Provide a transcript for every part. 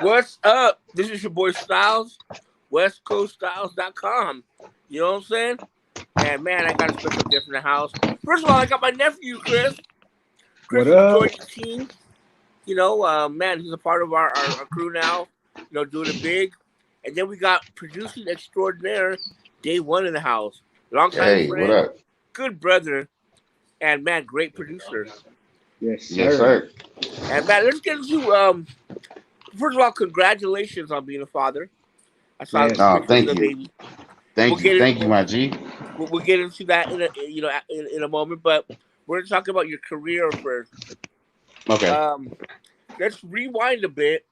What's up? This is your boy Styles, WestCoastStyles.com. You know what I'm saying? And man, I got a special guest in the house. First of all, I got my nephew, Chris. What Chris has up? joined the team. Man, he's a part of our crew now, doing it big. And then we got producing extraordinaire, Dae One in the house. Longtime Hey, what friend, up? good brother, and man, great producer. Yes, Yes, sir. sir. And man, let's get into first of all, congratulations on being a father. I saw the Yes. Oh, picture of thank the you. baby. We'll get it. Thank you, my G. We'll get into that in a moment. But we're gonna talk about your career first. Okay. Um, let's rewind a bit.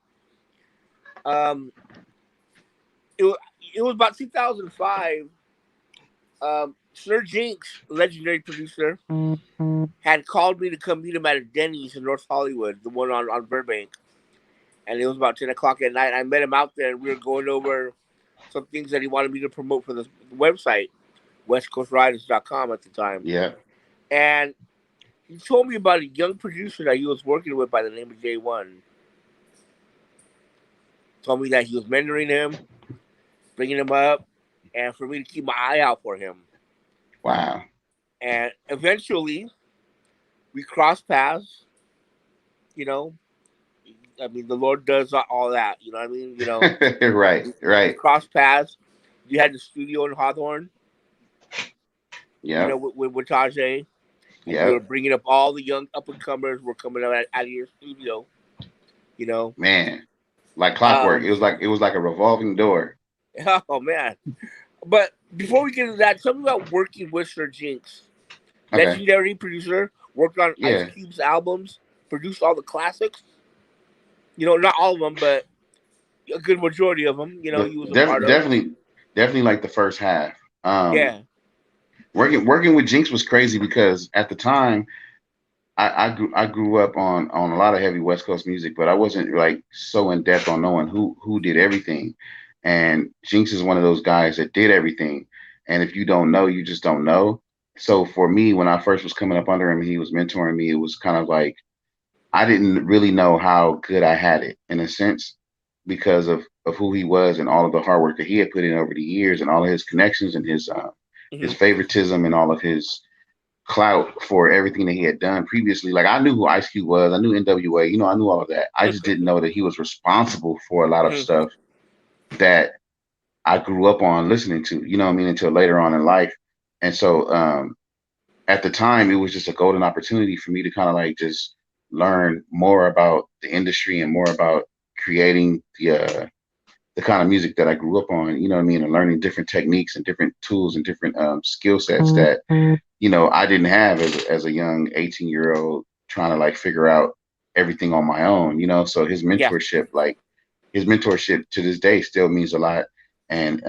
Um, it, wa- it was about 2005. Sir Jinx, legendary producer, had called me to come meet him at a Denny's in North Hollywood, the one on Burbank. And it was about 10 o'clock at night. I met him out there, and we were going over some things that he wanted me to promote for the website, WestCoastRiders.com at the time. Yeah. And he told me about a young producer that he was working with by the name of Dae One. Told me that he was mentoring him, bringing him up, and for me to keep my eye out for him. Wow. And eventually, we crossed paths. You know, I mean, the Lord does all that. You know what I mean? Right. We Right. crossed paths. You had the studio in Hawthorne, Yep. with Tajay, and you were Yep. bringing up all the young up and comers were coming out of your studio. You know, Man, like clockwork. um, It was like a revolving door. oh man. But before we get into that, tell me about working with Sir Jinx, Okay. legendary producer, worked on Ice Yeah. Cube's albums, produced all the classics. Not all of them, but a good majority of them. He was a part of. Definitely like the first half. Um, Yeah. working with Jinx was crazy because at the time I grew up on a lot of heavy West Coast music, but I wasn't like so in depth on knowing who did everything. And Jinx is one of those guys that did everything. And if you don't know, you just don't know. So for me, when I first was coming up under him, he was mentoring me. It was kind of like I didn't really know how good I had it in a sense because of who he was and all of the hard work that he had put in over the years and all of his connections and his Hmm. favoritism and all of his clout for everything that he had done previously. Like I knew who Ice Cube was, I knew NWA, I knew all of that. I just didn't know that he was responsible for a lot of Hmm. stuff that I grew up on listening to, you know what I mean, until later on in life. And so at the time it was just a golden opportunity for me to kind of like just learn more about the industry and more about creating the kind of music that I grew up on, you know what I mean, and learning different techniques and different tools and different skill sets that I didn't have as a young 18-year-old trying to like figure out everything on my own, So Yeah. his mentorship to this day still means a lot. And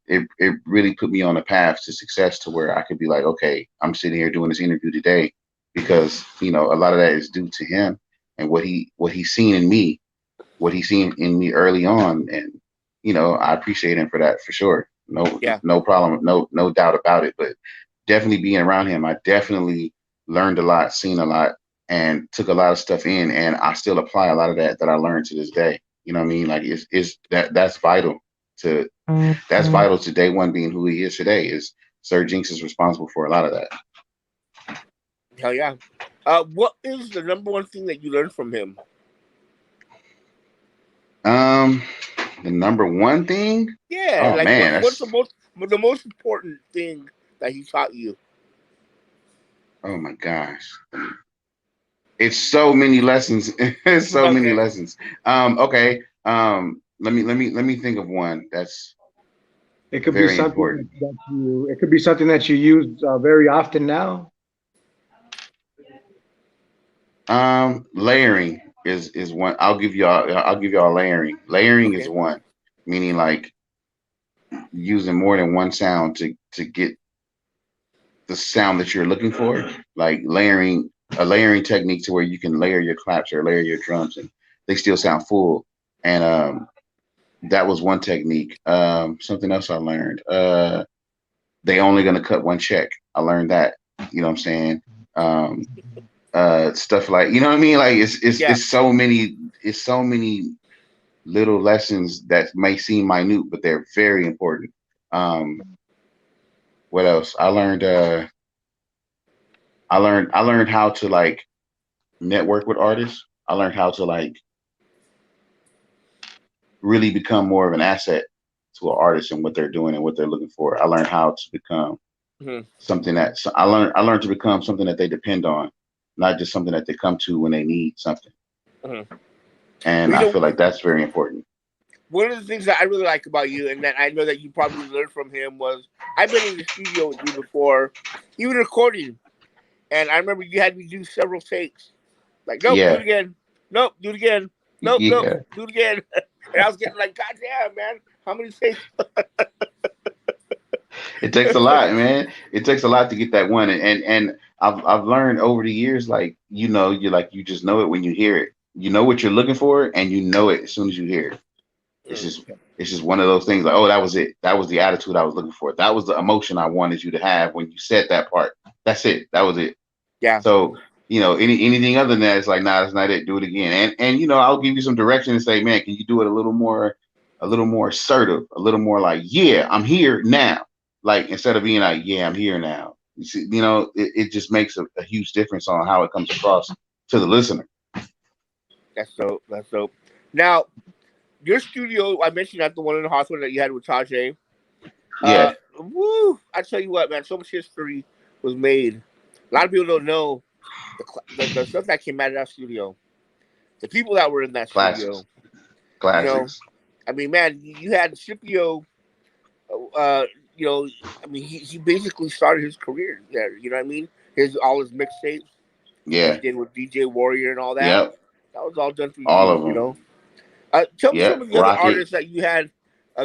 it really put me on a path to success to where I could be like, okay, I'm sitting here doing this interview today because, a lot of that is due to him and what he's seen in me early on. And, I appreciate him for that for sure. Yeah. No problem. No doubt about it. But definitely being around him, I definitely learned a lot, seen a lot, and took a lot of stuff in. And I still apply a lot of that I learned to this day. You know what I mean? Like it's to that's vital to Day One being who he is today. Is Sir Jinx is responsible for a lot of that. Hell yeah. What is the number one thing that you learned from him? Um, the number one thing. Yeah, Oh like man, what's that's the most important thing that he taught you? oh my gosh. It's so many lessons. It's so many Okay. lessons. Okay. Let me think of one that's It could be very something important. that you. It could be something that you use very often now. Layering is one. I'll give y'all layering. Layering is Okay. one, meaning like using more than one sound to get the sound that you're looking for. Like layering technique to where you can layer your claps or layer your drums and they still sound full. And that was one technique. Something else I learned. They only gonna cut one check. I learned that. You know what I'm saying? Um, stuff like, you know what I mean? Like Yeah. it's so many little lessons that may seem minute, but they're very important. Um, what else? I learned how to like network with artists. I learned how to like really become more of an asset to an artist and what they're doing and what they're looking for. I learned how to become Mhm. something that I learned to become something that they depend on, not just something that they come to when they need something. Mhm. And Well, I feel like that's very important. one of the things that I really like about you, and that I know that you probably learned from him, was I've been in the studio with you before, even recording, and I remember you had me do several takes. Like, nope, do it Yeah, again. Nope, do it again. Nope, nope, yeah. do it again. And I was getting like, God damn, man, how many takes? It takes a lot, man. It takes a lot to get that one. And I've learned over the years, like, you just know it when you hear it. You know what you're looking for, and you know it as soon as you hear it. It's Mm, just it's just one of those things like, oh, that was it. That was the attitude I was looking for. That was the emotion I wanted you to have when you said that part. That's it. That was it. yeah, So, anything other than that, it's like, nah, that's not it. Do it again. And I'll give you some direction and say, man, can you do it a little more assertive, a little more like, yeah, I'm here now. Like, instead of being like, yeah, I'm here now. You see, it just makes a huge difference on how it comes across to the listener. that's dope. That's dope. Now, your studio, I mentioned that the one in the hospital that you had with Tajay. Yeah, Woo! I tell you what, man, so much history was made. A lot of people don't know the stuff that came out of that studio, the people that were in that studio. classics, You know, classics. I mean, man, you had Scipio. Uh, you know, I mean, he basically started his career there. You know what I mean? All his mixtapes that he Yeah, did with DJ Warrior and all that. yep, That was all done for all you. of You them. know. Tell me some Yep, of the other Rocket. artists that you had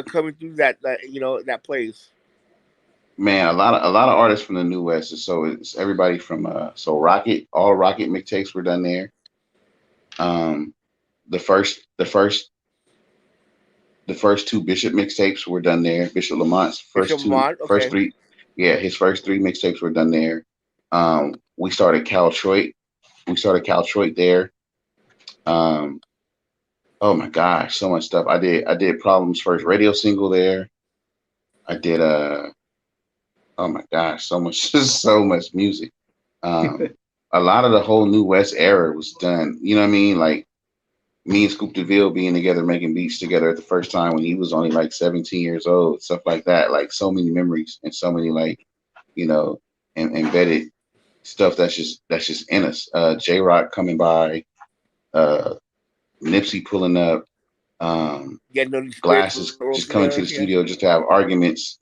coming through that place. Man, a lot of artists from the New West. So it's everybody from Rocket. All Rocket mixtapes were done there. Um, the first the first the first two Bishop mixtapes were done there. Bishop Lamont's Bishop Lamont, first okay. three, yeah, his first three mixtapes were done there. We started Caltroit. We started Caltroit there. Um, oh my gosh, so much stuff. I did Problems first radio single there. I did oh my gosh, so much so much music. Um, a lot of the whole New West era was done. You know what I mean? Like me and Scoop DeVille being together, making beats together at the first time when he was only like 17 years old, stuff like that. Like so many memories and so many like, you know, embedded stuff that's just in us. J Rock coming by, uh, Nipsey pulling up, Getting on these Glasses spirituals, just coming yeah, to the yeah. studio just to have arguments.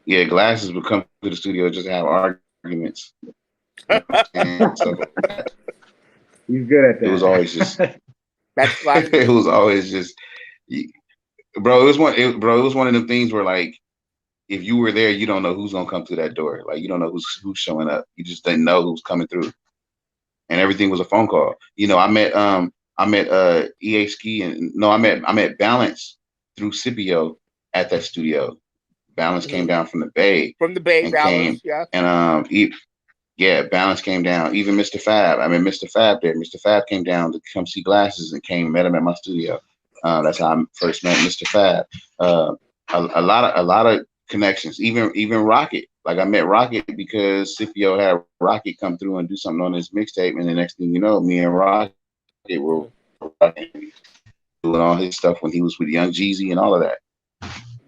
Yeah, Glasses would come to the studio just to have arguments. And stuff like that. He's good at It was always just that. That's it classic. was always just bro, it was one of them things where like if you were there, you don't know who's gonna come through that door. Like you don't know who's showing up. You just didn't know who's coming through. And everything was a phone call. I met EA Ski and no, I met Balance through Scipio at that studio. Balance came Hmm. down from the Bay From the Bay and came Balance, yeah. and yeah, Balance came down. Even Mr. Fab. I mean Mr. Fab there. Mr. Fab came down to come see Glasses and came and met him at my studio. That's how I first met Mr. Fab. Uh, a lot of connections. Even Rocket. Like I met Rocket because Scipio had Rocket come through and do something on his mixtape, and the next thing you know, me and Rocket were Hmm. doing all his stuff when he was with Young Jeezy and all of that.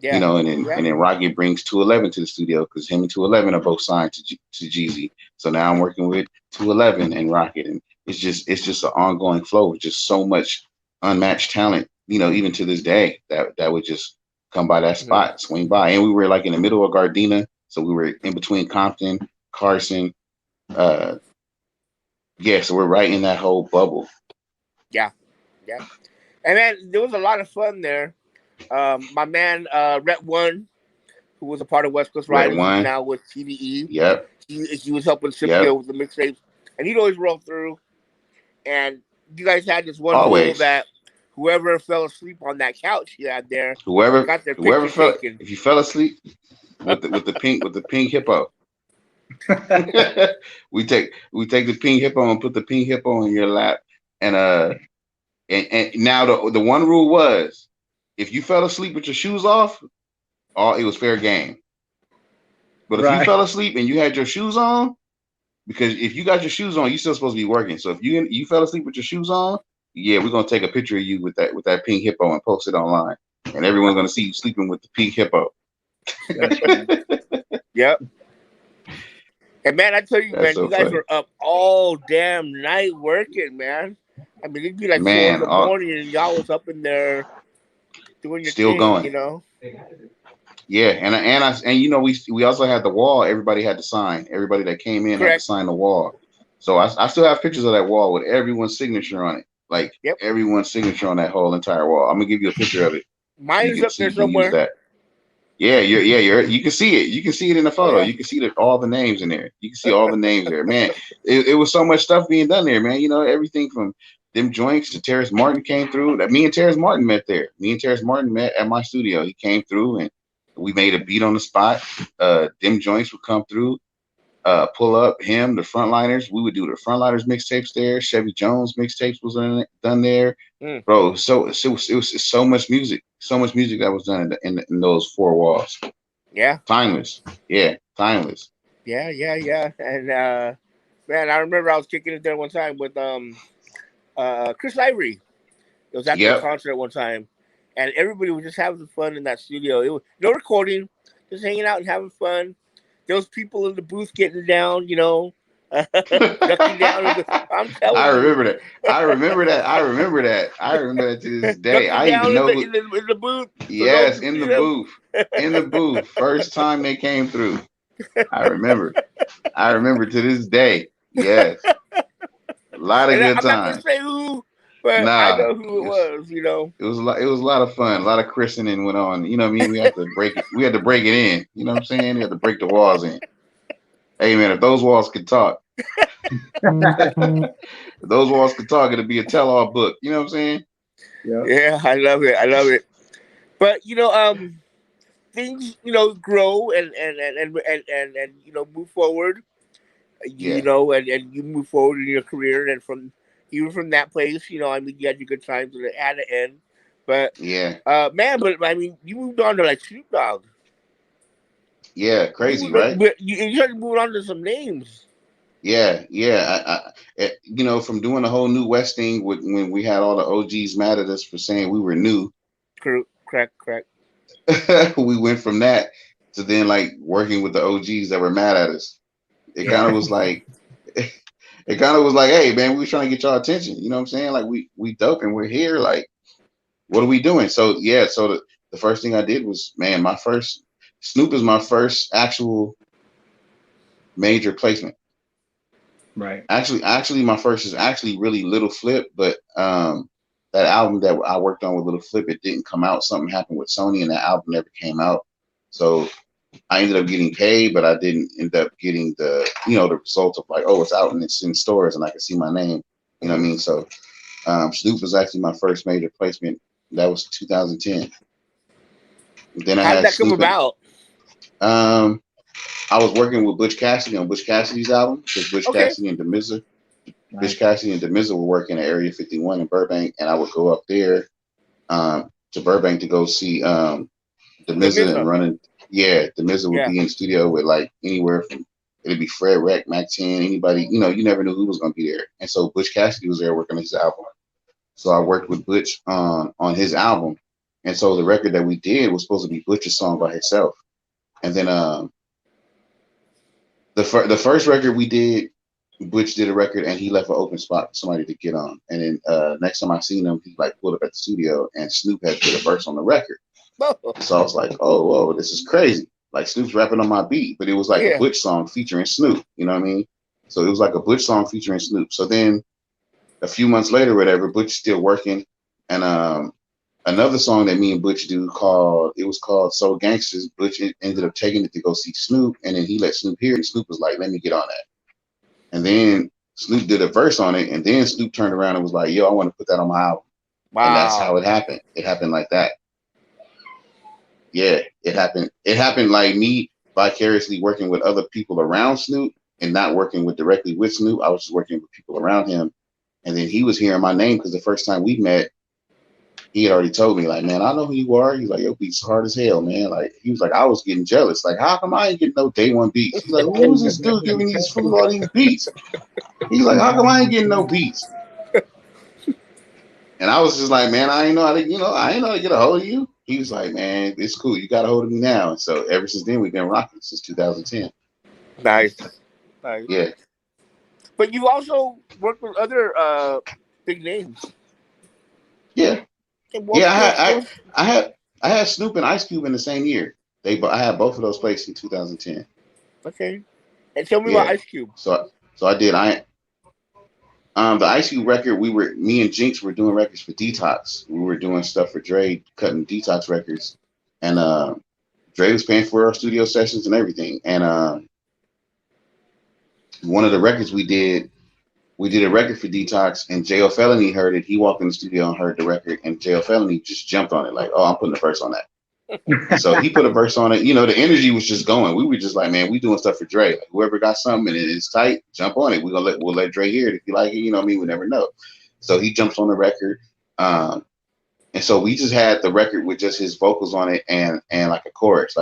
Yeah, And then exactly. Rocket brings 211 to the studio because him and 211 are both signed to Jeezy. So now I'm working with 211 and Rocket, and it's just an ongoing flow. Just so much unmatched talent, even to this day that would just come by that Hmm. spot, swing by, and we were like in the middle of Gardena, so we were in between Compton, Carson, uh, yeah. So we're right in that whole bubble. Yeah, yeah. And man, there was a lot of fun there. My man, Rep One, who was a part of West Coast Red Riders, he's one, now with TDE. yep, He was helping Scipio yep, with the mixtapes, and he'd always roll through. And you guys had this one rule always. that whoever fell asleep on that couch you had there Whoever got their whoever picture fell taken. if you fell asleep with the pink hippo. we take the pink hippo and put the pink hippo in your lap, and now the one rule was, if you fell asleep with your shoes off, it was fair game. But if you fell asleep and you had your shoes on, because if you got your shoes on, you're still supposed to be working. So if you fell asleep with your shoes on, yeah, we're gonna take a picture of you with that pink hippo and post it online, and everyone's gonna see you sleeping with the pink hippo. Yep. And man, I tell you, man, you guys were up all damn night working, man. I mean, it'd be like 4 in the morning, and y'all was up in there doing your still thing, going. you know. Yeah, and you know, we also had the wall. Everybody had to sign. Everybody that came in had to sign the wall. So I still have pictures of that wall with everyone's signature on it. Like everyone's signature on that whole entire wall. I'm gonna give you a picture of it. Mine is up there somewhere. Yeah, you can see it. You can see it in the photo. You can see all the names in there. You can see all the names there, man. It was so much stuff being done there, man. You know, everything from them joints to Terrence Martin came through. That me and Terrence Martin met there. Me and Terrence Martin met at my studio. He came through and we made a beat on the spot. Them joints would come through, pull up him, the Frontliners. We would do the Frontliners mixtapes there. Chevy Jones mixtapes was done there, bro. So it was so much music that was done in those 4 walls. Yeah, timeless. Yeah, timeless. Yeah. And man, I remember I was kicking it there one time with Chris Ivory. It was at the concert one time, and everybody was just having fun in that studio. It was no recording, just hanging out and having fun. There was people in the booth getting down, you know, ducking down. I'm telling I remember that. I remember that to this day. I even know in the booth. Yes, in the booth. In the booth. First time they came through. I remember to this day. Yes. A lot of good times. I'm not gonna say who, but I know who it was, you know. It was a lot of fun. A lot of christening went on. You know what I mean? We had to break it in. You know what I'm saying? We had to break the walls in. Hey man, if those walls could talk. If those walls could talk, it'd be a tell-all book. You know what I'm saying? Yeah, I love it. But you know, things, you know, grow and you know, move forward. You know, and you move forward in your career, and from that place, you know, I mean, you had your good times at the end, but man, but I mean, you moved on to like Snoop Dogg. Yeah, crazy, right? But you started moving on to some names. Yeah. You know, from doing the whole New West thing when we had all the OGs mad at us for saying we were new. Correct. We went from that to then like working with the OGs that were mad at us. It kind of was like, hey man, we were trying to get y'all attention. You know what I'm saying? Like we dope and we're here. Like, what are we doing? So yeah, so the first thing I did was, man, Snoop is my first actual major placement. Right. Actually, my first is actually really Little Flip, but that album that I worked on with Little Flip, it didn't come out. Something happened with Sony, and that album never came out. So I ended up getting paid, but I didn't end up getting the result of like, oh, it's out and it's in stores and I can see my name. You know what I mean? So Snoop was actually my first major placement. That was 2010. Then How did that come about? I was working with Butch Cassidy on Butch Cassidy's album, because Butch Cassidy and DeMizza. Butch Cassidy and DeMizza were working at Area 51 in Burbank, and I would go up there to Burbank to go see DeMizza and running. Yeah, DeMizza would be in the studio with like anywhere from, it'd be Fred Wreck, Mac 10, anybody, you know, you never knew who was going to be there. And so Butch Cassidy was there working on his album. So I worked with Butch on his album. And so the record that we did was supposed to be Butch's song by himself. And then the first record we did, Butch did a record and he left an open spot for somebody to get on. And then next time I seen him, he like pulled up at the studio and Snoop had put a verse on the record. So I was like, oh, whoa, this is crazy. Like Snoop's rapping on my beat, but it was like a Butch song featuring Snoop. You know what I mean? So it was like a Butch song featuring Snoop. So then a few months later, whatever, Butch is still working. And another song that me and Butch do called So Gangsters, Butch ended up taking it to go see Snoop, and then he let Snoop hear it, and Snoop was like, let me get on that. And then Snoop did a verse on it, and then Snoop turned around and was like, yo, I want to put that on my album. Wow. And that's how it happened. It happened like that. Yeah, it happened. It happened like me. vicariously working with other people around Snoop and not working with directly with Snoop. I was just working with people around him. And then he was hearing my name because the first time we met, he had already told me, like, man, I know who you are. He's like, your beats hard as hell, man. Like, he was like, I was getting jealous. Like, how come I ain't getting no Day One beats? He's like, who's this dude giving these fools all these beats? He's like, how come I ain't getting no beats? And I was just like, man, I ain't know how to, I ain't know how to get a hold of you. He was like, man, it's cool. You got a hold of me now. And so ever since then, we've been rocking since 2010. Nice. Nice. Yeah. But you also worked with other big names. Yeah. Yeah, I had Snoop and Ice Cube in the same year. I had both of those placed in 2010. Okay. And tell me about Ice Cube. So I did. The Ice Cube record, me and Jinx were doing records for Detox. We were doing stuff for Dre, cutting Detox records, and Dre was paying for our studio sessions and everything. And one of the records we did a record for Detox, and J.O. Felony heard it. He walked in the studio and heard the record, and J.O. Felony just jumped on it like, oh, I'm putting a verse on that. So he put a verse on it. The energy was just going. We were just like, man, we doing stuff for Dre. Like, whoever got something and it's tight, jump on it. We'll let Dre hear it. If you like it, we never know. So he jumps on the record. And so we just had the record with just his vocals on it and like a chorus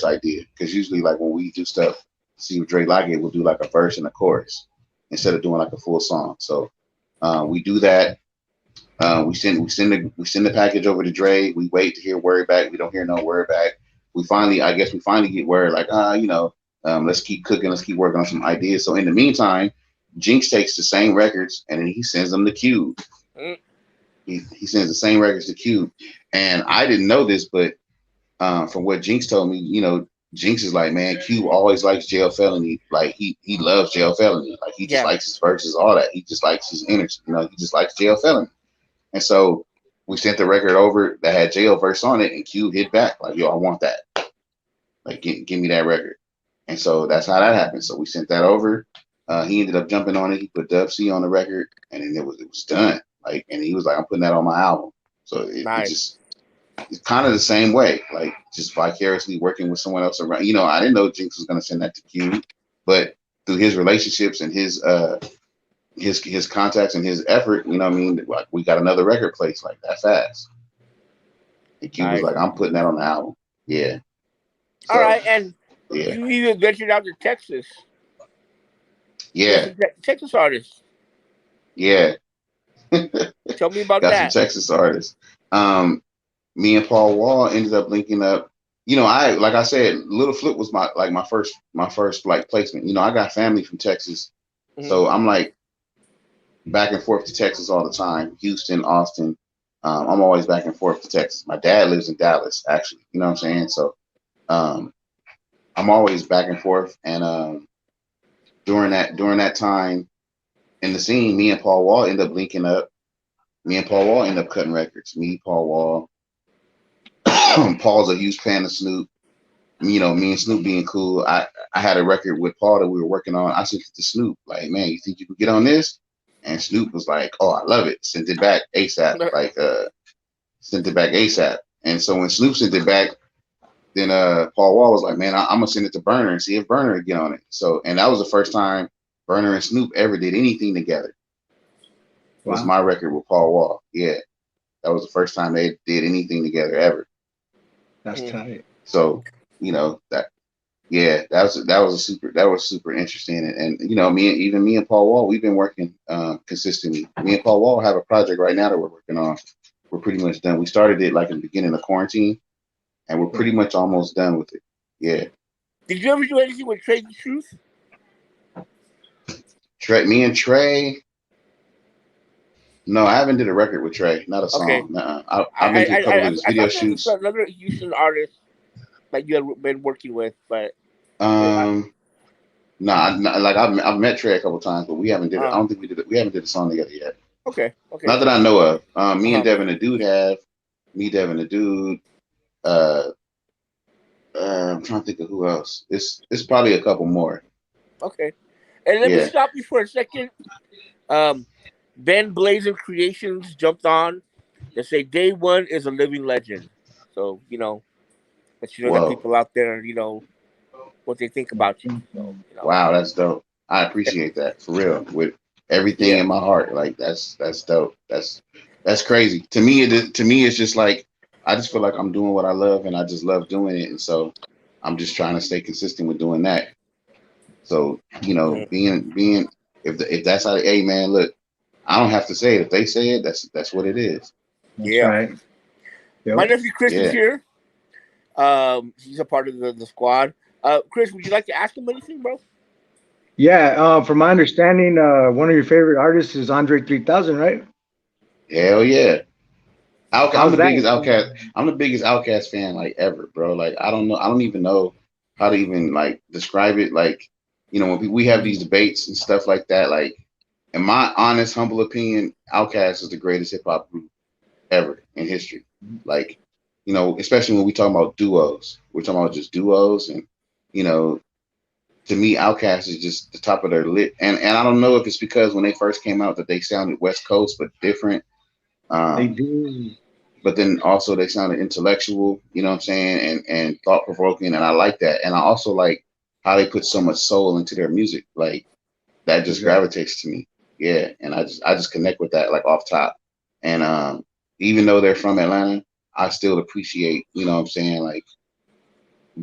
idea. Because usually like when we do stuff, see if Dre like it, we'll do like a verse and a chorus instead of doing like a full song. So we do that. We send the package over to Dre. We wait to hear word back. We don't hear no word back. We finally get word like, let's keep cooking. Let's keep working on some ideas. So in the meantime, Jinx takes the same records and then he sends them to Cube. He sends the same records to Cube. And I didn't know this, but from what Jinx told me, Jinx is like, man, Cube always likes JL Felony. Like he loves JL Felony. Like he just likes his verses, all that. He just likes his energy. He just likes JL Felony. And so we sent the record over that had JL verse on it, and Q hit back like, yo, I want that. Like, give me that record. And so that's how that happened. So we sent that over. He ended up jumping on it. He put Dub C on the record, and then it was done. Like, and he was like, I'm putting that on my album. So it's kind of the same way, like just vicariously working with someone else around. I didn't know Jinx was gonna send that to Q, but through his relationships and his contacts and his effort, like we got another record placed like that fast. And Q was like, I'm putting that on the album. Yeah. So, all right, and you even ventured out to Texas. Yeah. Texas artists. Yeah. Tell me about got that. Some Texas artists. Me and Paul Wall ended up linking up. Like I said, Little Flip was my first like placement. I got family from Texas, so I'm like back and forth to Texas all the time. Houston, Austin. I'm always back and forth to Texas. My dad lives in Dallas, actually. You know what I'm saying? So I'm always back and forth. And during that time in the scene, me and Paul Wall end up linking up. Me and Paul Wall end up cutting records. Me, Paul Wall. Paul's a huge fan of Snoop. Me and Snoop being cool. I had a record with Paul that we were working on. I sent it to Snoop. Like, man, you think you could get on this? And Snoop was like, oh, I love it. Sent it back ASAP. Sent it back ASAP. And so when Snoop sent it back, then Paul Wall was like, man, I'm gonna send it to Burner and see if Burner would get on it. So, and that was the first time Burner and Snoop ever did anything together. Wow. It was my record with Paul Wall. Yeah. That was the first time they did anything together ever. That's tight. So, that was super interesting. And me and Paul Wall, we've been working consistently. Me and Paul Wall have a project right now that we're working on. We're pretty much done. We started it like in the beginning of quarantine, and we're pretty much almost done with it. Yeah. Did you ever do anything with Trey the Truth? Me and Trey. No, I haven't did a record with Trey. Not a song. Okay. I've been to a couple of his video shoots. Another Houston artist that you had been working with, but like I've met Trey a couple times, but we haven't did it. I don't think we did it. We haven't did a song together yet. Okay. Not that I know of. Me and Devin the Dude have. Me, Devin the Dude. I'm trying to think of who else. It's probably a couple more. Okay. And let me stop you for a second. Ben Blazing Creations jumped on. They say Dae One is a living legend. So, let that people out there, what they think about you. So, Wow, that's dope. I appreciate that for real with everything in my heart. Like that's dope. That's crazy. To me, it's just like I just feel like I'm doing what I love, and I just love doing it, and so I'm just trying to stay consistent with doing that. So being if that's how hey man, look, I don't have to say it. If they say it, that's what it is. That's right. Yep. My nephew Chris is here. He's a part of the squad. Chris, would you like to ask him anything, bro? Yeah. From my understanding, one of your favorite artists is Andre 3000, right? Hell yeah. I'm the that? biggest Outcast. I'm the biggest Outcast fan like ever, bro. Like I don't know. I don't even know how to even like describe it. Like when we have these debates and stuff like that. Like in my honest, humble opinion, Outkast is the greatest hip hop group ever in history. Like especially when we talk about duos. We're talking about just duos, and to me, Outkast is just the top of their lit. And I don't know if it's because when they first came out that they sounded West Coast but different. They do. But then also they sounded intellectual, you know what I'm saying, and thought provoking, and I like that. And I also like how they put so much soul into their music, like that just gravitates to me. Yeah, and I just connect with that like off top. And even though they're from Atlanta, I still appreciate, you know what I'm saying, like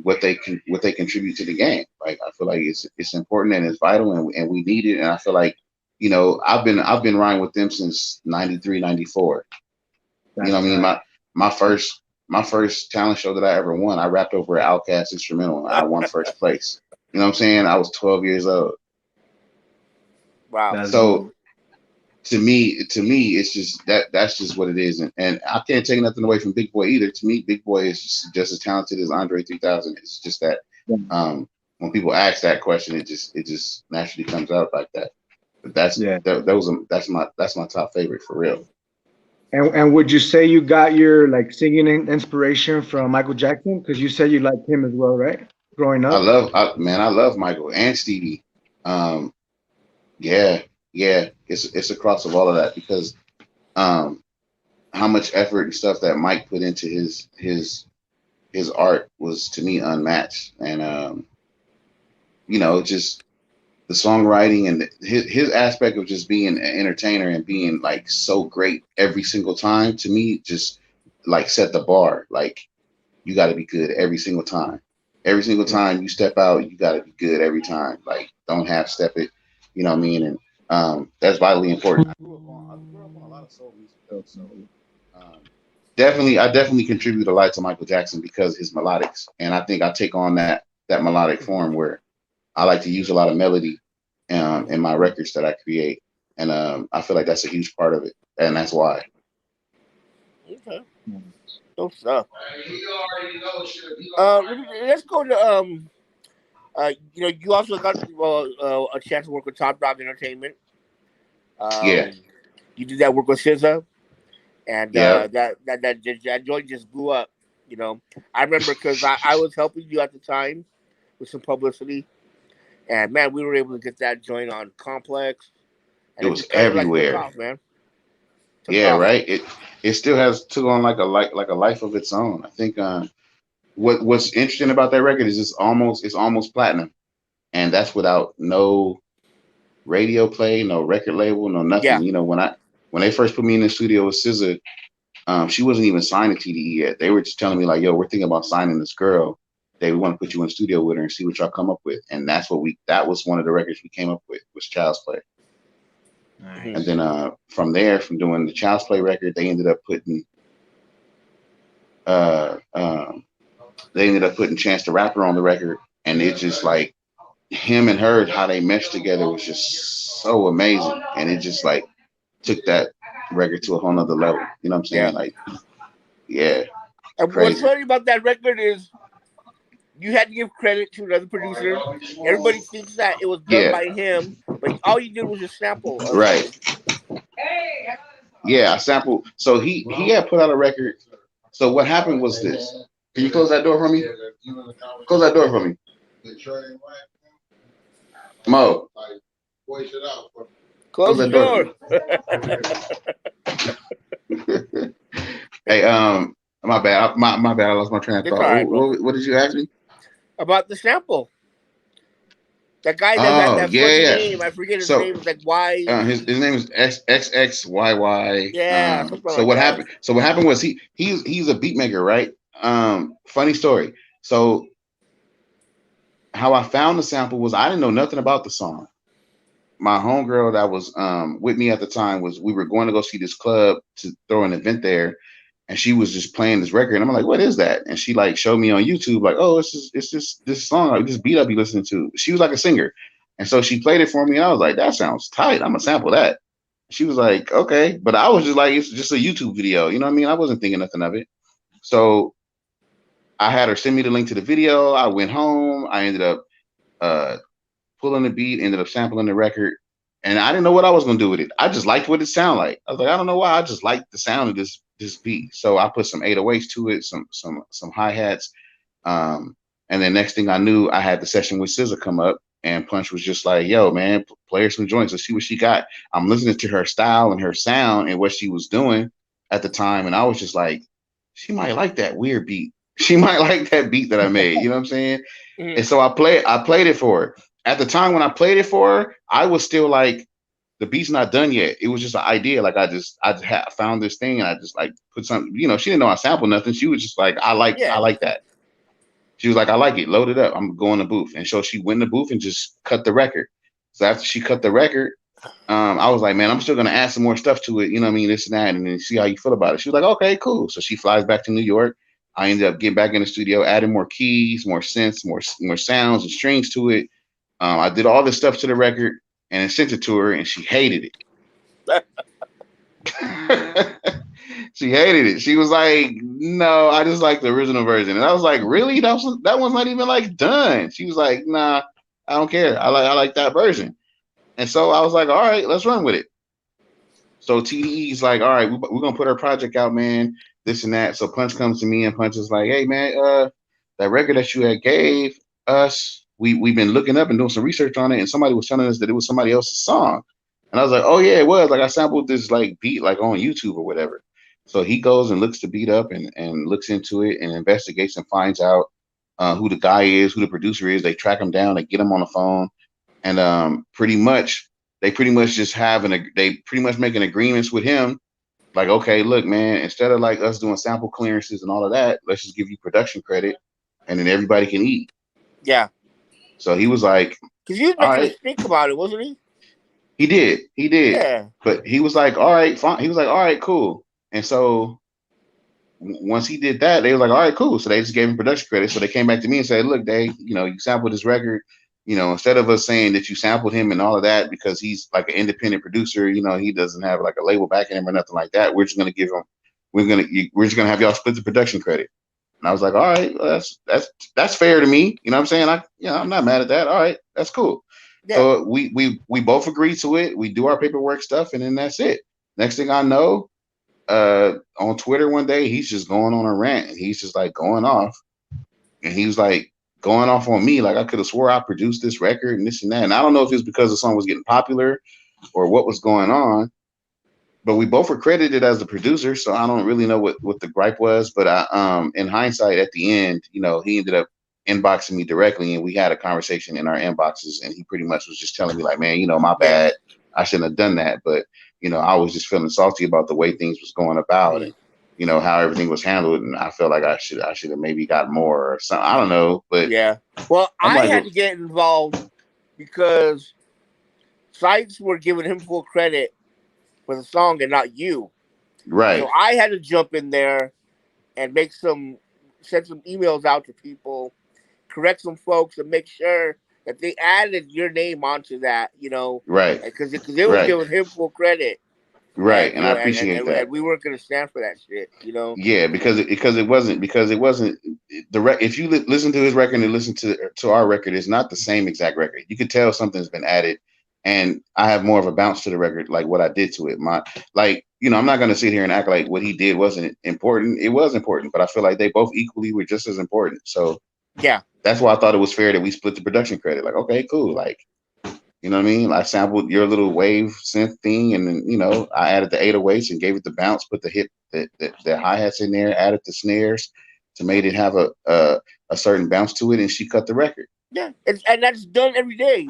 what they contribute to the game. Like I feel like it's important and it's vital, and we need it. And I feel like I've been riding with them since 93, 94. You know what I mean? My first talent show that I ever won, I rapped over an Outkast instrumental, and I won first place. You know what I'm saying? I was 12 years old. Wow. So to me, it's just that's just what it is, and I can't take nothing away from Big Boy either. To me, Big Boy is just as talented as Andre 3000. It's just that when people ask that question, it just naturally comes out like that. But that's my top favorite for real. And would you say you got your like singing inspiration from Michael Jackson? Because you said you liked him as well, right? Growing up. I love Michael and Stevie. Yeah, it's a cross of all of that because how much effort and stuff that Mike put into his art was to me unmatched, and just the songwriting and his aspect of just being an entertainer and being like so great every single time, to me just like set the bar. Like you got to be good every single time. Every single time you step out, you got to be good every time. Like don't half step it. You know what I mean? And that's vitally important. I grew up on a lot of soul music though, so I definitely contribute a lot to Michael Jackson because his melodics, and I think I take on that melodic form where I like to use a lot of melody in my records that I create, and I feel like that's a huge part of it, and that's why. Okay. No stuff. Let's go to you also got a chance to work with Top Dog Entertainment. Yeah. You did that work with SZA, and that joint just blew up. I remember because I was helping you at the time with some publicity. And man, we were able to get that joint on Complex. And it was everywhere, off, man. Right. It still has took on like a life of its own. I think what's interesting about that record is it's almost platinum, and that's without no radio play, no record label, no nothing. Yeah. When they first put me in the studio with SZA, she wasn't even signed to TDE yet. They were just telling me like, "Yo, we're thinking about signing this girl. We want to put you in the studio with her and see what y'all come up with." And that was one of the records we came up with, was Child's Play. Nice. And then from there, from doing the Child's Play record, they ended up putting Chance the Rapper on the record, and it just like him and her, how they meshed together was just so amazing, and it just like took that record to a whole nother level. You know what I'm saying? Yeah. Like, yeah. And crazy. What's funny about that record is you had to give credit to another producer. Everybody thinks that it was done by him, but all you did was just sample. Right. Yeah, I sampled. So he had put out a record. So what happened was this. Can you close that door for me? Close that door for me. Mo. Close the door. Hey, my bad. My bad. I lost my train of thought. Right, what did you ask me? About the sample. That guy Oh that yeah, funny yeah. name. I forget his So name. It's like Y. his name is XXYY. Yeah, something So like what that. happened? So what happened was he's a beat maker, right? Funny story. So how I found the sample was I didn't know nothing about the song. My homegirl that was with me at the time was we were going to go see this club to throw an event there, and she was just playing this record, and I'm like, what is that? And she like showed me on YouTube, like, oh, it's just this song, like this beat I be listening to. She was like a singer, and so she played it for me, and I was like, that sounds tight. I'm gonna sample that. She was like, okay, but I was just like, it's just a YouTube video, you know what I mean? I wasn't thinking nothing of it. So I had her send me the link to the video. I went home. I ended up uh pulling the beat, ended up sampling the record, and I didn't know what I was gonna do with it. I just liked what it sounded like. I was like, I don't know why, I just liked the sound of this beat. So I put some 808s to it, some hi-hats. And then next thing I knew, I had the session with SZA come up, and Punch was just like, yo, man, play her some joints. Let's see what she got. I'm listening to her style and her sound and what she was doing at the time, and I was just like, she might like that weird beat. She might like that beat that I made. You know what I'm saying? And so I played it for her. At the time when I played it for her, I was still like, the beat's not done yet. It was just an idea. Like I just found this thing, and I just like put something. You know, she didn't know I sampled nothing. She was just like, I like that. She was like, I like it. Load it up. I'm going to booth. And so she went in the booth and just cut the record. So after she cut the record, I was like, man, I'm still gonna add some more stuff to it. You know what I mean? This and that, and then see how you feel about it. She was like, okay, cool. So she flies back to New York. I ended up getting back in the studio, adding more keys, more synths, more sounds and strings to it. I did all this stuff to the record and then sent it to her, and she hated it. She hated it. She was like, "No, I just like the original version." And I was like, "Really? That one's not even like done." She was like, "Nah, I don't care. I like that version." And so I was like, "All right, let's run with it." So TDE's like, "All right, we're gonna put our project out, man. This and that." So Punch comes to me, and Punch is like, "Hey, man, that record that you had gave us, we've been looking up and doing some research on it, and somebody was telling us that it was somebody else's song." And I was like, "Oh yeah, it was. Like I sampled this like beat like on YouTube or whatever." So he goes and looks the beat up and looks into it and investigates and finds out who the guy is, who the producer is. They track him down, they get him on the phone, and they pretty much just they pretty much making agreements with him. Like, okay, look, man, instead of like us doing sample clearances and all of that, let's just give you production credit, and then everybody can eat. Yeah. So he was like, because he was all making right. us think about it, wasn't he? He did. Yeah. But he was like, all right, fine. He was like, all right, cool. And so once he did that, they were like, all right, cool. So they just gave him production credit. So they came back to me and said, look, Dae, you sampled this record. Instead of us saying that you sampled him and all of that because he's like an independent producer, he doesn't have like a label backing him or nothing like that. We're just gonna give him. We're just gonna have y'all split the production credit. And I was like, all right, well, that's fair to me. You know what I'm saying? I'm not mad at that. All right, that's cool. Yeah. So we both agree to it. We do our paperwork stuff, and then that's it. Next thing I know, on Twitter one day, he's just going on a rant, and he's just like going off, and he was like going off on me, like I could have swore I produced this record and this and that. And I don't know if it's because the song was getting popular or what was going on, but we both were credited as the producer, so I don't really know what the gripe was. But in hindsight, at the end, he ended up inboxing me directly, and we had a conversation in our inboxes, and he pretty much was just telling me like, man, my bad, I shouldn't have done that, but I was just feeling salty about the way things was going about, and how everything was handled, and I felt like I should have maybe got more or something. I don't know, but yeah. Well, I had to get involved because sites were giving him full credit for the song and not you. Right. So I had to jump in there and send some emails out to people, correct some folks, and make sure that they added your name onto that, Right. Because it was giving him full credit. Right. And I appreciate that. And we weren't going to stand for that shit, Yeah, because it wasn't if you listen to his record and listen to our record, it's not the same exact record. You could tell something's been added, and I have more of a bounce to the record, like what I did to it. I'm not going to sit here and act like what he did wasn't important. It was important, but I feel like they both equally were just as important. So yeah, that's why I thought it was fair that we split the production credit. Like, okay, cool. Like, you know what I mean? I sampled your little wave synth thing, and then I added the 808s and gave it the bounce, put the hi-hats in there, added the snares to make it have a certain bounce to it, and she cut the record. Yeah, and that's done every day.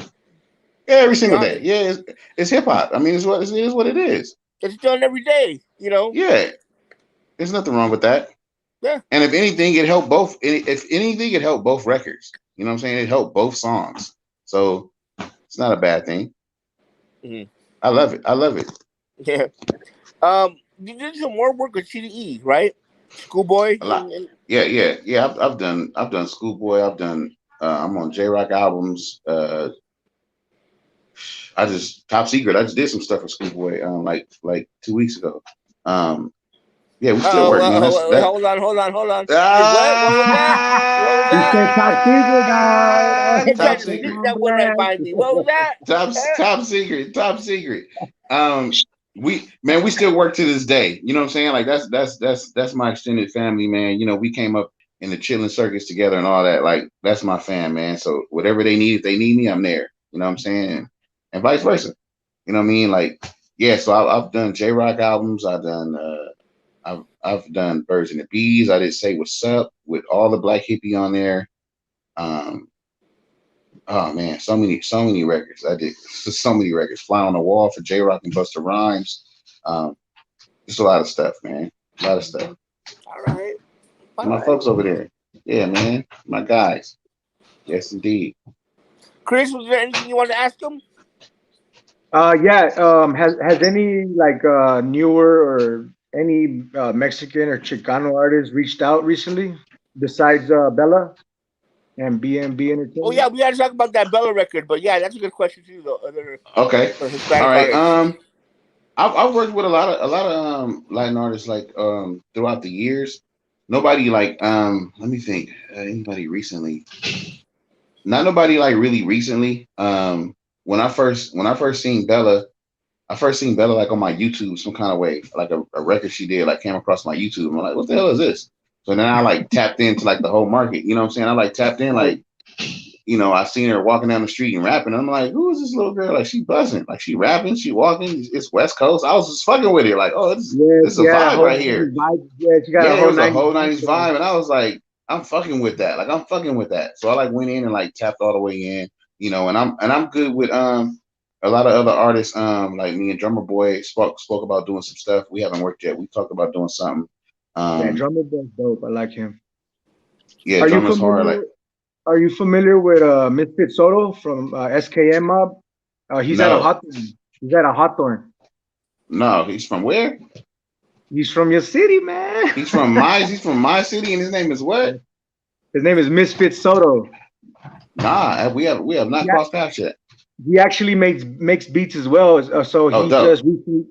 Yeah, every single day. Yeah, it's hip hop. I mean, it is what it is. It's done every day. Yeah, there's nothing wrong with that. Yeah. And if anything, it helped both. If anything, it helped both records. You know what I'm saying? It helped both songs. So it's not a bad thing. Mm-hmm. I love it. I love it. Yeah. You did some more work with CDE, right? Schoolboy. A lot. Yeah. I've done Schoolboy. I've done. I'm on J Rock albums. I just Top Secret. I just did some stuff for Schoolboy. Like 2 weeks ago. Yeah, we still work, man. That's that. Hold on. What was that? What was Ah! He said top secret, He dog. tried Top to sneak secret. that one night by me. What was that? Top secret. We still work to this day. You know what I'm saying? Like that's my extended family, man. You know, we came up in the chilling circus together and all that. Like that's my fam, man. So whatever they need, if they need me, I'm there. You know what I'm saying? And vice versa. You know what I mean? Like, yeah, so I've done J Rock albums, I've done Birds and the Bees. I did Say What's Up with all the Black Hippie on there. Oh man, so many records. I did so many records. Fly on the Wall for J Rock and Busta Rhymes. Just a lot of stuff, man. A lot of stuff. All right. My folks over there. Yeah, man. My guys. Yes, indeed. Chris, was there anything you wanted to ask him? Has any like newer or any Mexican or Chicano artists reached out recently besides Bella and BNB Entertainment? Oh yeah, we got to talk about that Bella record, but yeah, that's a good question too. Though other Okay. Hispanic All right. artists. I've worked with a lot of Latin artists like throughout the years. Nobody like let me think. Anybody recently? Not nobody like really recently. When I first seen Bella, like on my YouTube some kind of way, like a record she did, like came across my YouTube. I'm like, what the hell is this? So then I like tapped into like the whole market. You know what I'm saying? I like tapped in like, you know, I seen her walking down the street and rapping. I'm like, who is this little girl? Like she buzzing, like she rapping, she walking. It's West Coast. I was just fucking with her, like, oh, this is a vibe right here. She got it was a whole 90s vibe, and I was like, I'm fucking with that. Like I'm fucking with that. So I like went in and like tapped all the way in, you know, and I'm good with a lot of other artists, like me and Drummer Boy spoke about doing some stuff. We haven't worked yet. We talked about doing something. Drummer Boy's dope. I like him. Yeah, Drummer's hard. Like, are you familiar with Misfit Soto from SKM Mob? He's at a Hawthorne. He's at a Hawthorne. No, he's from where? He's from your city, man. He's from my city, and his name is what? His name is Misfit Soto. Nah, we have not crossed paths yet. He actually makes beats as well. So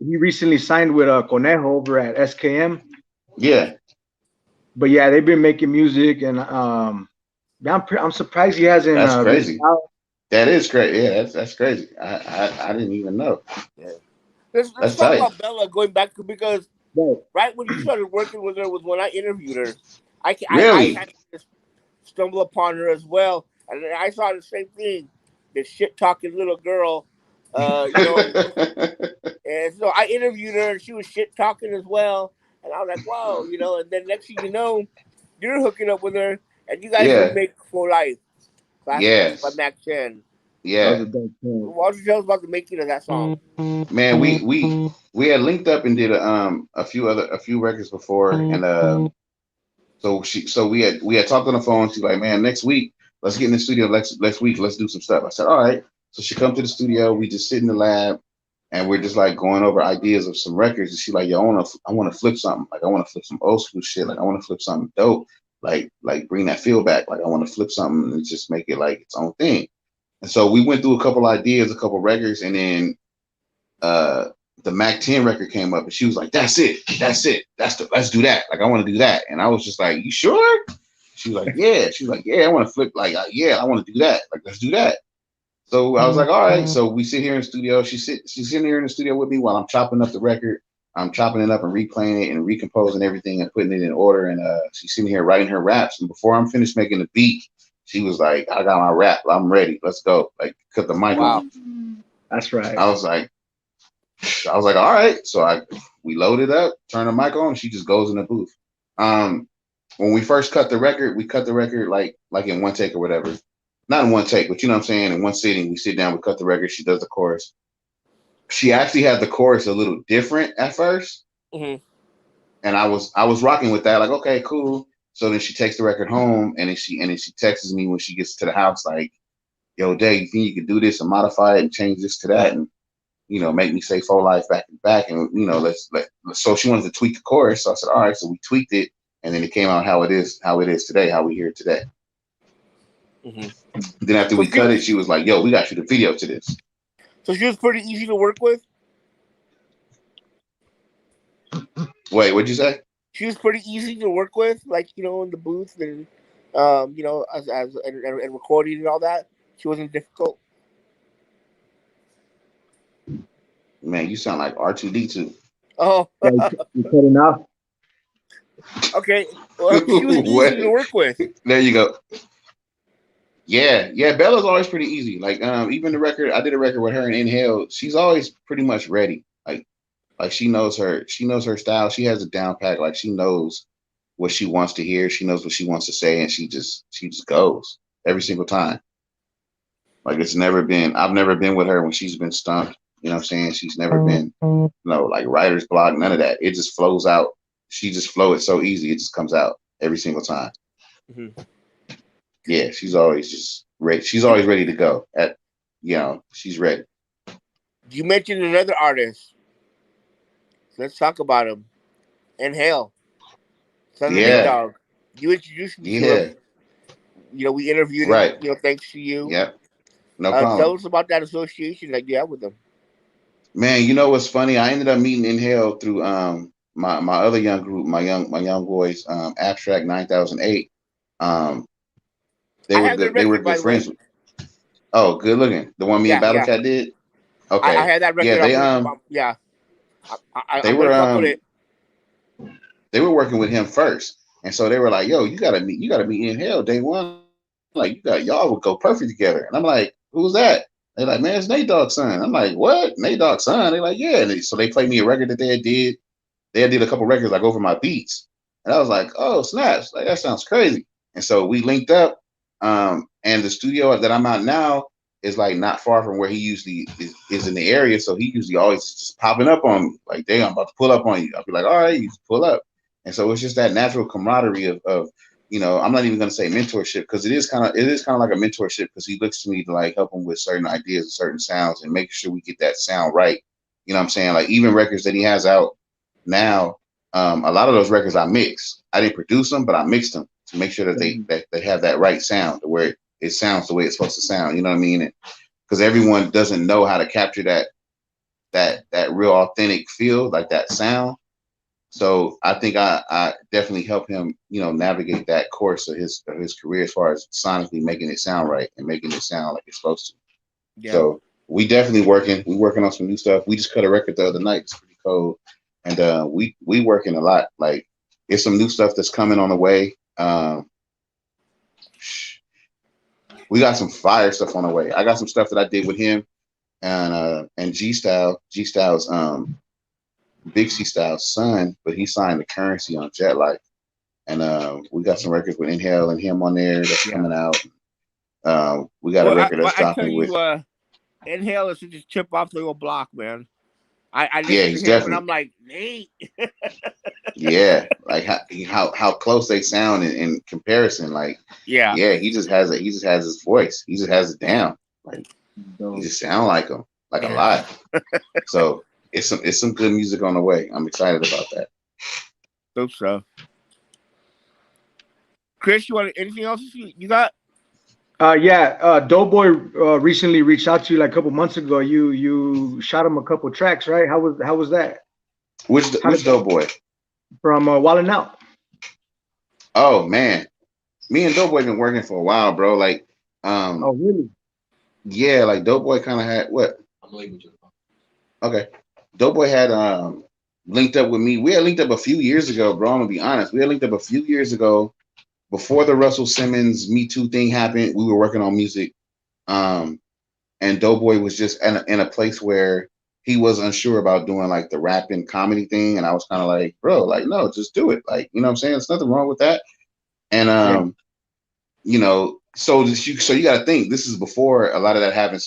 he recently signed with Conejo over at SKM. Yeah. But yeah, they've been making music, and I'm surprised he hasn't. That's crazy. That is crazy. Yeah, that's crazy. I didn't even know. Yeah. Let's talk about Bella going back because right when you started working with her was when I interviewed her. I just stumble upon her as well, and I saw the same thing. This shit talking little girl, you know, and so I interviewed her, and she was shit talking as well, and I was like, "Whoa," you know. And then next thing you know, you're hooking up with her, and you guys will make For Life. Yes. By Mac 10. Yeah. Why don't you tell us about the making of that song? Man, we had linked up and did a few records before, and so we had talked on the phone. She's like, man, next week let's get in the studio. Next week let's do some stuff. I said, all right. So she come to the studio. We just sit in the lab, and we're just like going over ideas of some records. And she's like, yo, I want to flip something. Like I want to flip some old school shit. Like I want to flip something dope. Like bring that feel back. Like I want to flip something and just make it like its own thing. And so we went through a couple ideas, a couple records, and then the Mac 10 record came up, and she was like, "That's it. Let's do that. Like I want to do that." And I was just like, "You sure?" She was like, "Yeah." She was like, "Yeah, I want to flip. Like, yeah, I want to do that. Like, let's do that." So I was like, "All right." So we sit here in the studio. She's sitting here in the studio with me while I'm chopping up the record. I'm chopping it up and replaying it and recomposing everything and putting it in order. And she's sitting here writing her raps. And before I'm finished making the beat, she was like, I got my rap. I'm ready. Let's go. Like, cut the mic on. That's right. I was like, all right. So we load it up, turn the mic on, and she just goes in the booth. When we first cut the record, we cut the record like in one take or whatever. not in one take, but you know what I'm saying. In one sitting, we sit down, we cut the record. She does the chorus. She actually had the chorus a little different at first, and I was rocking with that. Like, okay, cool. So then she takes the record home, and then she texts me when she gets to the house, like, "Yo, Dae, you think you could do this and modify it and change this to that, and make me say "For Life" back and back, and let's let." So she wanted to tweak the chorus. So I said, all right. So we tweaked it, and then it came out how it is today, how we hear it today. Then after we cut it, she was like, "Yo, we got to shoot a video to this." So she was pretty easy to work with. Wait, what'd you say? She was pretty easy to work with, like in the booth and as and recording and all that. She wasn't difficult. Man, you sound like R2D2. Oh, you cutting off. Okay. Well, she was easy to work with. There you go. Yeah. Bella's always pretty easy. Like, even the record, I did a record with her in Inhale. She's always pretty much ready. Like she knows her style. She has it down pat. Like she knows what she wants to hear. She knows what she wants to say, and she just goes every single time. Like I've never been with her when she's been stumped. You know what I'm saying? She's never been, like writer's block, none of that. It just flows out. She just flows so easy. It just comes out every single time. Yeah, she's always just ready. She's always ready to go. She's ready. You mentioned another artist. Let's talk about him. Inhale. Son of Nate Dogg. You introduced me to him. We interviewed him. Thanks to you. Yep. No problem. Tell us about that association that you have with them. Man, you know what's funny? I ended up meeting Inhale through my other young group, my young boys, Abstract 9008. They were good friends. Oh, good looking. The one me and Battle Cat did. Okay. I had that record. They were working with him first, and so they were like, "Yo, you gotta meet Inhale Dae One. Like, y'all would go perfect together." And I'm like, "Who's that?" They're like, "Man, it's Nate Dogg's son." I'm like, "What? Nate Dogg's son?" They're like, "Yeah." So they played me a record that they did. They did a couple records like over my beats, and I was like, "Oh, snaps! Like that sounds crazy." And so we linked up. And the studio that I'm at now is like not far from where he usually is in the area. So he usually always just popping up on me, like, "Dang, I'm about to pull up on you." I'll be like, "All right, you pull up." And so it's just that natural camaraderie of I'm not even gonna say mentorship, because it is kind of like a mentorship, because he looks to me to like help him with certain ideas and certain sounds and make sure we get that sound right. You know what I'm saying? Like even records that he has out now, a lot of those records I mix. I didn't produce them, but I mixed them to make sure that they have that right sound, to where it sounds the way it's supposed to sound. You know what I mean? Because everyone doesn't know how to capture that real authentic feel, like that sound. So I think I definitely help him, navigate that course of his career as far as sonically making it sound right and making it sound like it's supposed to. Yeah. So we definitely working on some new stuff. We just cut a record the other night. It's pretty cold, and we working a lot. Like it's some new stuff that's coming on the way. We got some fire stuff on the way. I got some stuff that I did with him and G Style's Big C Style's son, but he signed the Currency on Jet Life. And we got some records with Inhale and him on there that's coming out. We got a record that's dropping with Inhale is just chip off the old block, man. I he's to him definitely. And I'm like, Nate. Yeah, like how close they sound in comparison. Like he just has his voice. He just has it down. Like he just sound like him, like a lot. So it's some good music on the way. I'm excited about that. Hope so. Chris, you want anything else you got? Doughboy recently reached out to you like a couple months ago. You shot him a couple tracks, right? How was that? Which Doughboy? From Wildin' Out. Oh man, me and Doughboy been working for a while, bro. Like, oh really? Yeah, like Doughboy kind of had what? Okay, Doughboy had linked up with me. We had linked up a few years ago, bro. I'm gonna be honest. We had linked up a few years ago. Before the Russell Simmons Me Too thing happened, we were working on music. And Doughboy was just in a place where he was unsure about doing like the rapping comedy thing. And I was kind of like, bro, like, no, just do it. Like, you know what I'm saying? There's nothing wrong with that. And, so you got to think this is before a lot of that happened.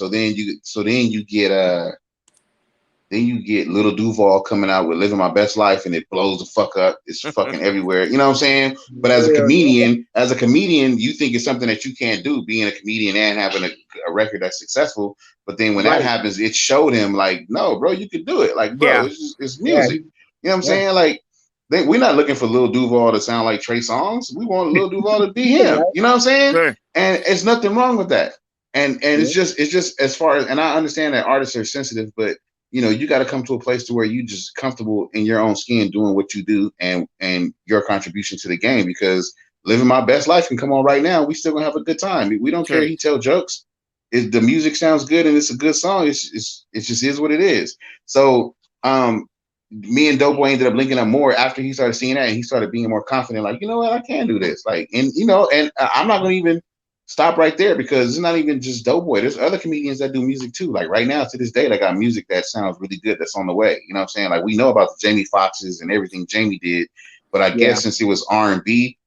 Then you get Little Duval coming out with "Living My Best Life" and it blows the fuck up. It's fucking everywhere. You know what I'm saying? But as a comedian, you think it's something that you can't do, being a comedian and having a record that's successful. But then when that happens, it showed him like, no, bro, you could do it. Like, bro, it's music. You know what I'm saying? Like, we're not looking for Lil Duval to sound like Trey Songz. We want Lil Duval to be him. You know what I'm saying? Sure. And it's nothing wrong with that. And it's just as far as, and I understand that artists are sensitive, but you know, you got to come to a place to where you just comfortable in your own skin doing what you do and your contribution to the game. Because Living My Best Life can come on right now. We still gonna have a good time. We don't care. He tell jokes. If the music sounds good and it's a good song, it just is what it is. So me and Doughboy ended up linking up more after he started seeing that, and he started being more confident. Like, you know what, I can do this. Like, and you know, and I'm not gonna even stop right there because it's not even just Doughboy. There's other comedians that do music too. Like right now, to this day, they got music that sounds really good that's on the way. You know what I'm saying? Like we know about the Jamie Foxxes and everything Jamie did, but I guess since it was R&B,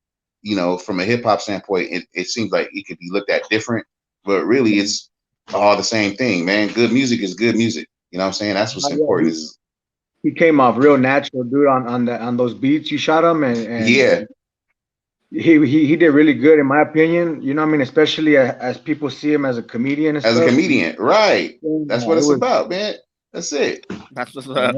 you know, from a hip hop standpoint, it seems like it could be looked at different. But really, it's all the same thing, man. Good music is good music. You know what I'm saying? That's what's important. He came off real natural, dude, on those beats you shot him, and he did really good in my opinion. You know what I mean? Especially as people see him as a comedian and as stuff. a comedian, right? That's what it's about, man. That's it. That's what's up.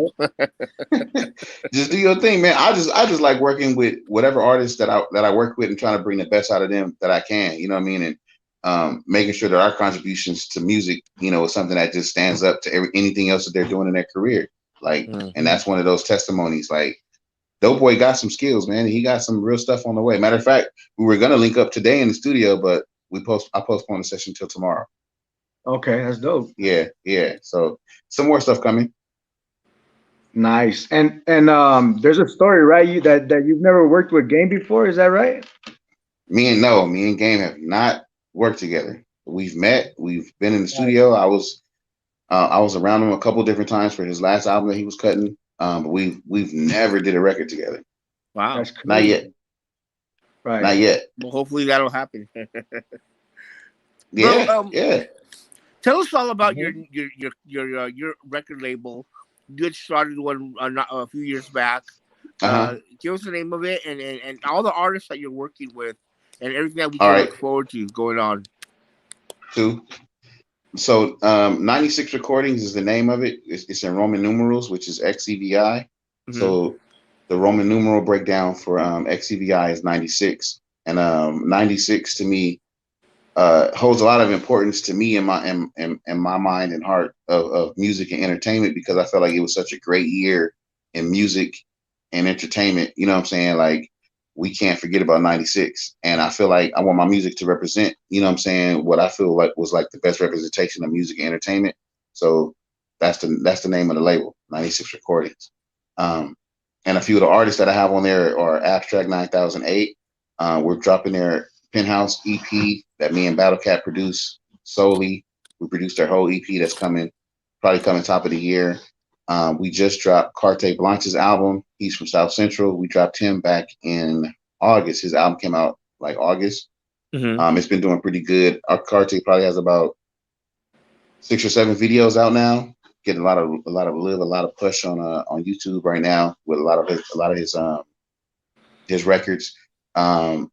Just do your thing, man. I just like working with whatever artists that I work with and trying to bring the best out of them that I can. You know what I mean? And making sure that our contributions to music, you know, is something that just stands up to anything else that they're doing in their career. Like, and that's one of those testimonies. Like, Doughboy got some skills, man. He got some real stuff on the way. Matter of fact, we were gonna link up today in the studio, but I postponed the session till tomorrow. Okay, that's dope. Yeah. So some more stuff coming. Nice. And there's a story, right? That you've never worked with Game before, is that right? Me and Game have not worked together. We've met. We've been in the studio. I was around him a couple different times for his last album that he was cutting. But we've never did a record together. Wow. That's cool. Not yet. Right. Not yet. Well, hopefully that'll happen. Yeah. Bro, yeah. Tell us all about your record label. You had started one a few years back. Give us the name of it and all the artists that you're working with and everything that we can look forward to going on. So 96 Recordings is the name of it. It's in Roman numerals, which is XCVI. So the Roman numeral breakdown for XCVI is 96. And 96 to me holds a lot of importance to me in my mind and heart of music and entertainment, because I felt like it was such a great year in music and entertainment. You know what I'm saying? Like, we can't forget about 96. And I feel like I want my music to represent, you know what I'm saying, what I feel like was like the best representation of music and entertainment. So that's the name of the label, 96 Recordings. And a few of the artists that I have on there are Abstract 9008. We're dropping their Penthouse EP that me and Battlecat produce solely. We produced their whole EP that's probably coming top of the year. We just dropped Carte Blanche's album. He's from South Central. We dropped him back in August. His album came out like August. It's been doing pretty good. Our Carte probably has about 6 or 7 videos out now. Getting a lot of love, a lot of push on YouTube right now with a lot of his records. Oh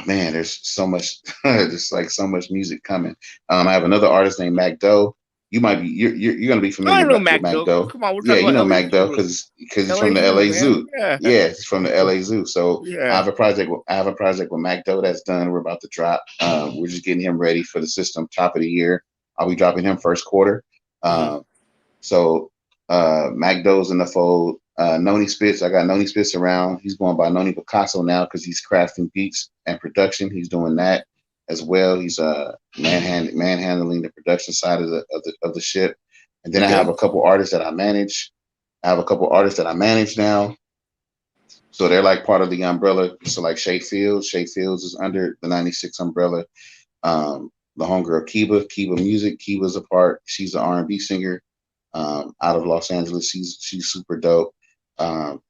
man, there's so much, just like so much music coming. I have another artist named Mac Doe. You're gonna be familiar with Mac Doe. Come on, we're talking about you know Mac Doe because he's from the LA Zoo. Yeah, he's from the LA Zoo. So I have a project with Mac Doe that's done. We're about to drop. We're just getting him ready for the system. Top of the year, I'll be dropping him first quarter. So Mac Doe's in the fold. Noni Spitz, I got Noni Spitz around. He's going by Noni Picasso now because he's crafting beats and production. He's doing that as well. He's manhandling the production side of the ship. And then I have a couple artists that I manage. Now. So they're like part of the umbrella. So like Shay Fields is under the 96 umbrella. The homegirl Kiba Music. Kiba's a part. She's an R&B singer out of Los Angeles. She's super dope.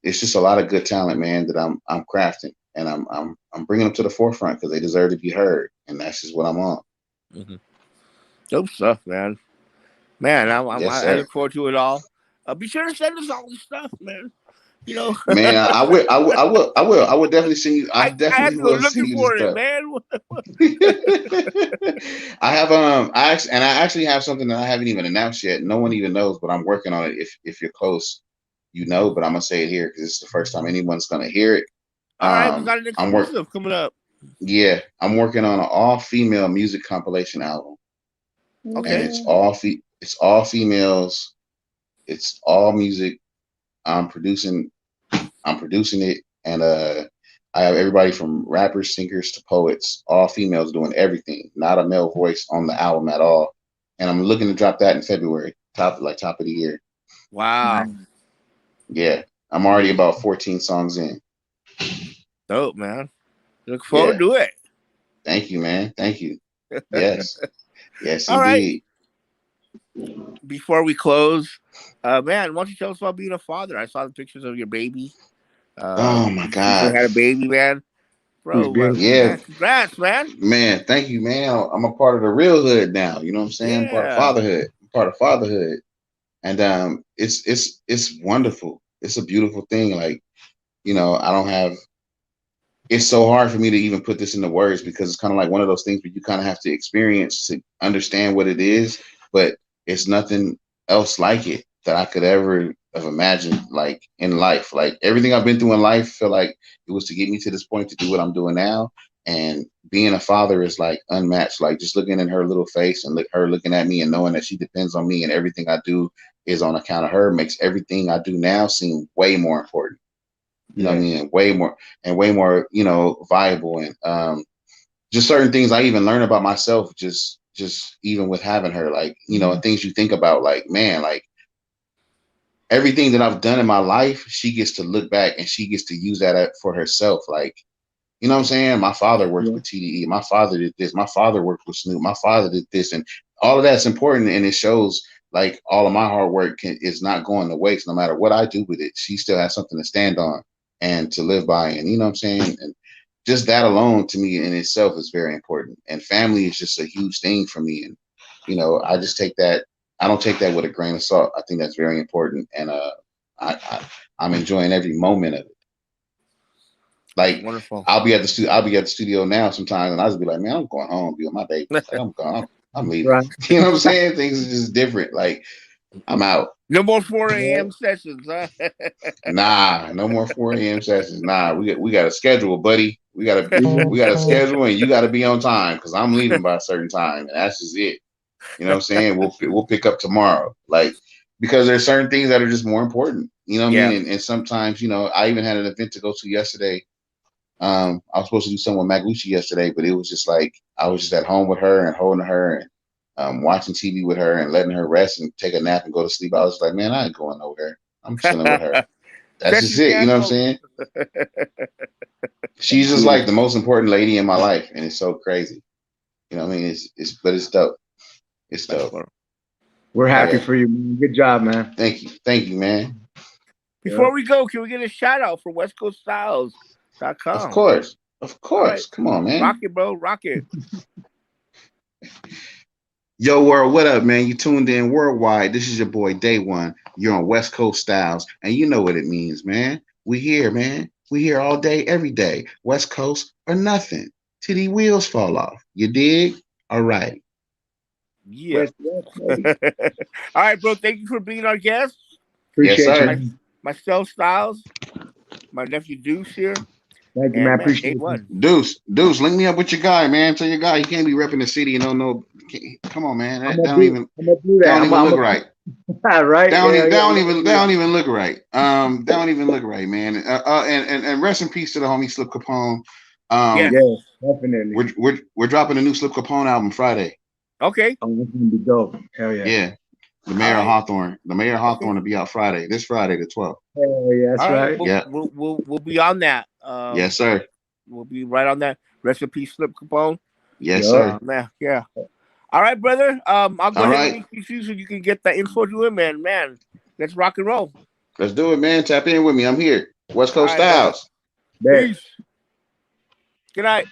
It's just a lot of good talent, man, that I'm crafting. and I'm bringing them to the forefront because they deserve to be heard, and that's just what I'm on. Mm-hmm. Dope stuff, man. Man, Yes, I sir. look forward to it all. Be sure to send us all this stuff, man. You know, Man, I will definitely send you. I I have definitely to go will send looking you this for it, stuff. man. I have I actually have something that I haven't even announced yet. No one even knows, but I'm working on it. If you're close, you know. But I'm gonna say it here because it's the first time anyone's gonna hear it. All right, we got an I'm work. exclusive coming up. Yeah, I'm working on an all-female music compilation album, and Okay. it's all females. It's all music. I'm producing it, and I have everybody from rappers, singers to poets, all females doing everything. Not a male voice on the album at all. And I'm looking to drop that in February, top of the year. Wow. Yeah, I'm already about 14 songs in. Dope, man. Look Yeah, forward to it. thank you, man. Thank you. Yes, yes, All right. indeed. Before we close, man, why don't you tell us about being a father? I saw the pictures of your baby. Oh my You recently had a gosh. baby, man. He's Bro, beautiful. Yeah, man, congrats, man. man. Thank you, man. I'm a part of the real hood now. You know what I'm saying? I'm part of Yeah. fatherhood. I'm part of fatherhood, and it's wonderful. It's a beautiful thing. Like, I don't have. It's so hard for me to even put this into words because it's kind of like one of those things where you kind of have to experience to understand what it is, but it's nothing else like it that I could ever have imagined, like in life. Like everything I've been through in life, I feel like it was to get me to this point to do what I'm doing now. And being a father is like unmatched. Like just looking in her little face and her looking at me and knowing that she depends on me and everything I do is on account of her makes everything I do now seem way more important. You know what I mean? Way more, viable. And just certain things I even learn about myself, just even with having her, like, and things you think about, like, man, like everything that I've done in my life, she gets to look back and she gets to use that for herself. Like, you know what I'm saying? My father worked with TDE. My father did this. My father worked with Snoop. My father did this. And all of that's important. And it shows like all of my hard work is not going to waste. No matter what I do with it, she still has something to stand on and to live by. And you know what I'm saying? And just that alone to me in itself is very important. And family is just a huge thing for me. And, I just take that. I don't take that with a grain of salt. I think that's very important. And I'm enjoying every moment of it. Like Wonderful. I'll be at the studio now sometimes, and I'll just be like, man, I'm going home, be with my baby. Like, I'm going, I'm leaving. Right. You know what I'm saying? Things are just different. Like I'm out. No more 4 a.m. sessions, huh? Nah, no more 4 a.m. sessions. Nah, we got a schedule, buddy. We got a schedule, and you got to be on time because I'm leaving by a certain time, and that's just it. You know what I'm saying? We'll pick up tomorrow, like because there's certain things that are just more important. You know what I mean? And sometimes, I even had an event to go to yesterday. I was supposed to do something with Maglucci yesterday, but it was just like I was just at home with her and holding her and watching TV with her and letting her rest and take a nap and go to sleep. I was like, man, I ain't going nowhere. I'm chilling with her. That's just it. You know what I'm saying? She's just like the most important lady in my life, and it's so crazy. You know what I mean? It's dope. It's dope. We're happy for you, man. Good job, man. Thank you, man. Before we go, can we get a shout out for WestCoastStyles.com? Of course. Right. Come on, man. Rock it, bro. Rock it. Yo, world, what up, man? You tuned in worldwide. This is your boy Dae One. You're on West Coast Styles, and you know what it means, man. We here, man. We here all day, every day. West Coast or nothing. Till the wheels fall off. You dig? All right. Yeah. All right, bro. Thank you for being our guest. Appreciate you. Myself, Styles. My nephew Deuce here. Thank you, man. Appreciate you. Deuce, link me up with your guy, man. Tell your guy he can't be repping the city and don't know. Come on, man. That don't even look right. Right. That don't even look right. That don't even look right, man. And rest in peace to the homie Slip Capone. Yeah, definitely. We're dropping a new Slip Capone album Friday. Okay. Oh, that's gonna be dope. Hell yeah. Yeah. The Mayor of Hawthorne. The Mayor of Hawthorne will be out this Friday, the 12th. Oh, yeah, that's right. We'll be on that. Yes, sir. We'll be right on that. Rest in peace, Slip Capone. Yes, sir. Man, yeah. All right, brother. I'll go ahead and link you so you can get the info to him, man. Man, let's rock and roll. Let's do it, man. Tap in with me. I'm here. West Coast Styles. Peace. Good night.